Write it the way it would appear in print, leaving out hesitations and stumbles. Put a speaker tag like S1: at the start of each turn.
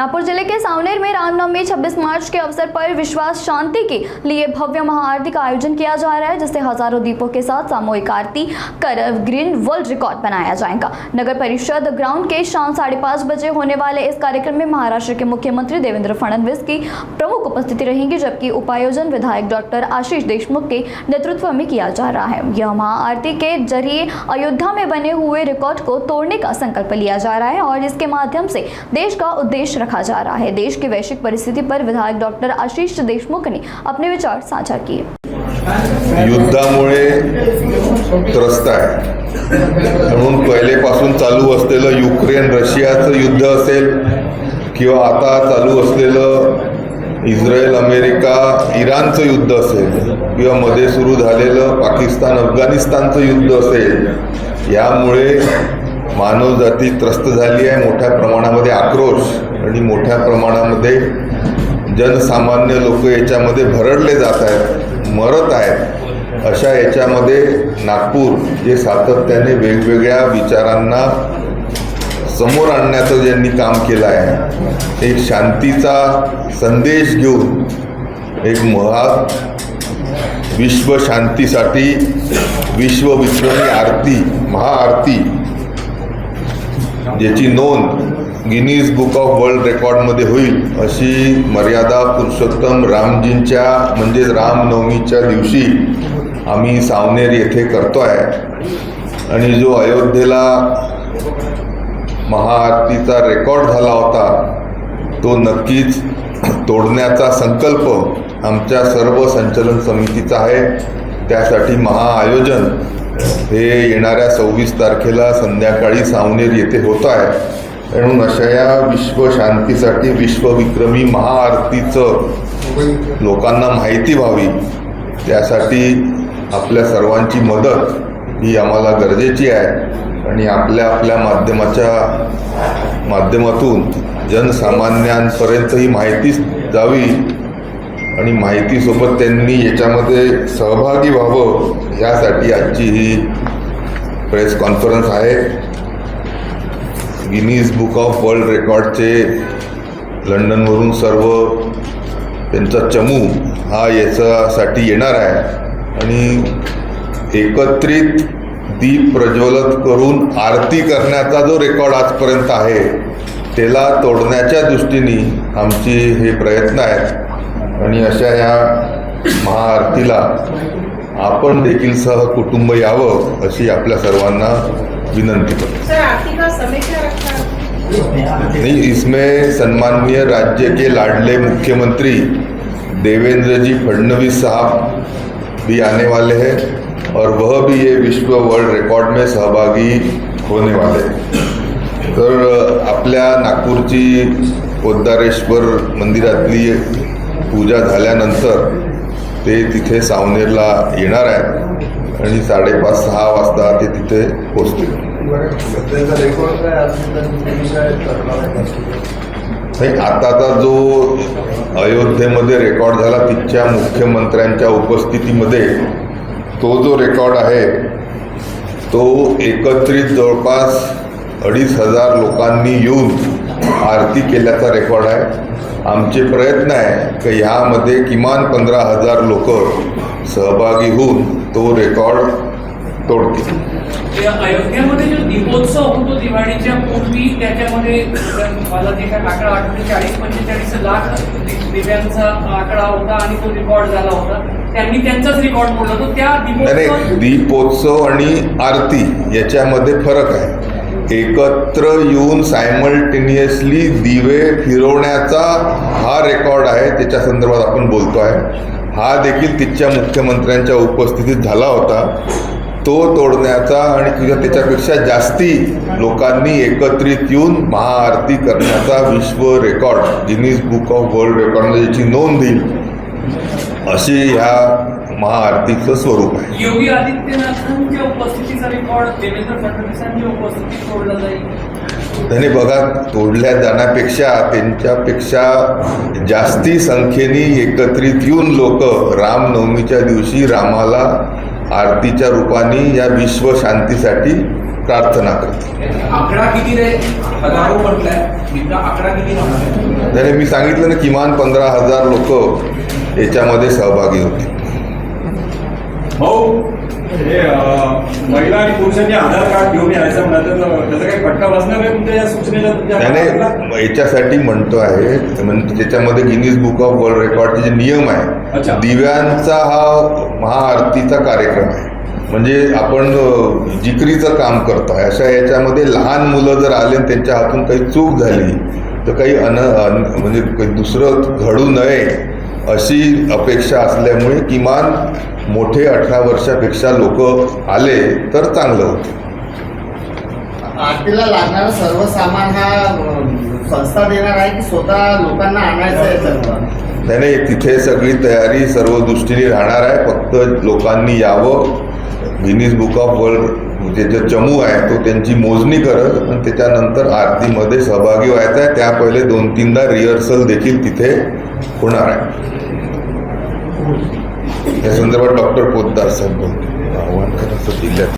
S1: नागपुर जिले के सावनेर में रामनवमी 26 मार्च के अवसर पर विश्वास शांति के लिए भव्य महाआरती का आयोजन किया जा रहा है, जिससे हजारों दीपों के साथ सामूहिक आरती कर ग्रीन वर्ल्ड रिकॉर्ड बनाया जाएगा। नगर परिषद ग्राउंड के शाम 5:30 बजे होने वाले इस कार्यक्रम में महाराष्ट्र के मुख्यमंत्री देवेंद्र फडणवीस की प्रमुख उपस्थिति रहेगी, जबकि उपायोजन विधायक डॉक्टर आशीष देशमुख के नेतृत्व में किया जा रहा है। यह महाआरती के जरिए अयोध्या में बने हुए रिकॉर्ड को तोड़ने का संकल्प लिया जा रहा है और इसके माध्यम से देश का उद्देश्य रखा जा रहा है। देश की वैश्विक परिस्थिति पर विधायक डॉक्टर आशीष देशमुख ने अपने विचार साझा किए।
S2: युद्धामुळे त्रस्त आहे म्हणून पहिलेपासून चालू असलेलं युक्रेन रशियाचं युद्ध असेल किंवा आता चालू असलेलं इस्रायल अमेरिका इराणचं युद्ध असेल किंवा मध्ये सुरू झालेलं पाकिस्तान अफगाणिस्तानचं युद्ध असेल, यामुळे मानवजाती त्रस्त झाली आहे। मोठ्या प्रमाणामध्ये आक्रोश आणि मोठ्या प्रमाणामध्ये जनसामान्य लोक याच्यामध्ये भरडले जात आहेत, मरत आहेत। अशा याच्यामध्ये नागपूर जे सातत्याने वेगवेगळ्या विचारांना समोर आणण्याचं ज्यांनी काम केलं आहे, एक शांतीचा संदेश घेऊन एक विश्व शांतीसाठी विश्वविक्रमी आरती महाआरती ज्याची नोंद गिनीज बुक ऑफ वर्ल्ड रेकॉर्डमध्ये होईल अशी मर्यादा पुरुषोत्तम रामजींच्या म्हणजे रामनवमीच्या दिवशी आम्ही सावनेर येथे करतो आहे। आणि जो अयोध्येला महाआरतीचा रेकॉर्ड झाला होता तो नक्कीच तोडण्याचा संकल्प आमच्या सर्व संचलन समितीचा आहे। त्यासाठी महाआयोजन हे येणाऱ्या 26 तारखेला संध्याकाळी सावनेर येथे होत आहे। म्हणून अशा या विश्व शांतीसाठी विश्वविक्रमी महाआरतीचं लोकांना माहिती व्हावी, त्यासाठी आपल्या सर्वांची मदत ही आम्हाला गरजेची आहे। आणि आपल्या आपल्या माध्यमातून जनसामान्यांपर्यंत ही माहिती जावी आणि माहितीसोबत त्यांनी याच्यामध्ये सहभागी व्हावं, यासाठी आजची ही प्रेस कॉन्फरन्स आहे। गिनीज बुक ऑफ वर्ल्ड रेकॉर्डचे लंडनवरून सर्व त्यांचा चमू हा याच्यासाठी येणार आहे आणि एकत्रित दीप प्रज्वलित करून आरती करण्याचा जो रेकॉर्ड आजपर्यंत आहे त्याला तोडण्याच्या दृष्टीने आमचे हे प्रयत्न आहेत। आणि अशा या महाआरतीला आपण देखील सहकुटुंब यावं अशी आपल्या सर्वांना विनंती करतो। नहीं, इसमें सम्माननीय राज्य के लाडले मुख्यमंत्री देवेंद्र जी फडणवीस साहब भी आने वाले हैं और वह भी ये विश्व वर्ल्ड रिकॉर्ड में सहभागी होने वाले हैं। तर आपल्या नागपूरची पोद्दारेश्वर मंदिरातली पूजा झाल्यानंतर ते तिथे सावनेरला येणार आहेत आणि 5:30-6 वाजता ते तिथे पोहोचतील। नाही, आताचा जो अयोध्येमध्ये रेकॉर्ड झाला तिथच्या मुख्यमंत्र्यांच्या उपस्थितीमध्ये तो जो रेकॉर्ड आहे तो एकत्रित जवळपास 2,500 लोकांनी येऊन आरती केल्याचा रेकॉर्ड आहे। आमचे प्रयत्न आहे की ह्यामध्ये किमान 15,000 लोक सहभागी होऊन तो रेकॉर्ड तोडतील।
S3: अयोध्येमध्ये जो दीपोत्सव होतो दिवाळीच्या पूर्वी, त्याच्यामध्ये मला जे काय आकडा आठवतो 40-45 लाख दिव्यांचा आकडा होता आणि तो रेकॉर्ड झाला होता। त्यांनी त्यांचाच रेकॉर्ड मोडला तो त्या
S2: दीपोत्सव आणि आरती याच्यामध्ये फरक आहे। एकत्र येऊन सायमल्टेनियसली दिवे फिरवण्याचा हा रेकॉर्ड आहे, त्याच्या संदर्भात आपण बोलतो आहे। हा देखील तिथच्या मुख्यमंत्र्यांच्या उपस्थितीत झाला होता। तो तोडण्याचा आणि त्याच्यापेक्षा जास्ती लोकांनी एकत्रित येऊन महाआरती करण्याचा विश्व record Guinness book of world रेकॉर्डमध्ये याची नोंद देईल अशी ह्या महाआरतीचं स्वरूप आहे।
S3: योगी आदित्यनाथांच्या उपस्थितीचा रेकॉर्ड देवेंद्र फडणवीसांच्या उपस्थितीत तोडला जाईल।
S2: त्याने बघा, तोडल्या जाण्यापेक्षा त्यांच्यापेक्षा जास्ती संख्येने एकत्रित येऊन लोक रामनवमीच्या दिवशी रामाला आरतीच्या रूपाने या विश्व शांतीसाठी प्रार्थना करते।
S3: आकडा किती रे? हजारो म्हटलाय, आकडा किती राहणार?
S2: त्याने मी सांगितलं ना, किमान 15,000 लोक याच्यामध्ये सहभागी होते.
S4: भाऊ, हे महिला आणि पुरुषांनी आधार कार्ड घेऊन यायचं म्हणलं तर त्याचा काही फटका बसणार नाही तुमच्या या सूचनेचा?
S2: त्याने याच्यासाठी म्हणतो आहे, म्हणजे त्याच्यामध्ये गिनीज बुक ऑफ वर्ल्ड रेकॉर्डचे जे नियम आहे,
S4: अच्छा.
S2: दिव्यांचा हा महाआरतीचा कार्यक्रम आहे. म्हणजे आपण जिकरीचं काम करतो आहे, अशा याच्यामध्ये लहान मुलं जर आले आणि त्यांच्या हातून काही चूक झाली तर काही म्हणजे काही दुसरं घडू नये अशी अपेक्षा असल्यामुळे किमान मोठे 18 वर्षापेक्षा लोक आले तर चांगलं होतं.
S5: आरतीला लागणारं सर्व सामान हा संस्था देणार आहे की स्वतः लोकांना आणायचं आहे? सर्व
S2: त्याने तिथे सगळी तयारी सर्व दृष्टीने राहणार आहे. फक्त लोकांनी यावं, गिनीज बुक ऑफ वर्ल्ड जे चमू आहे तो त्यांची मोजणी करत आणि त्याच्यानंतर आरतीमध्ये सहभागी व्हायचं आहे. त्या पहिले 2-3दा रिहर्सल देखील तिथे होणार आहे. या संदर्भात डॉक्टर पोद्दार साहेब बोलते. आव्हान करायचं जिल्ह्यात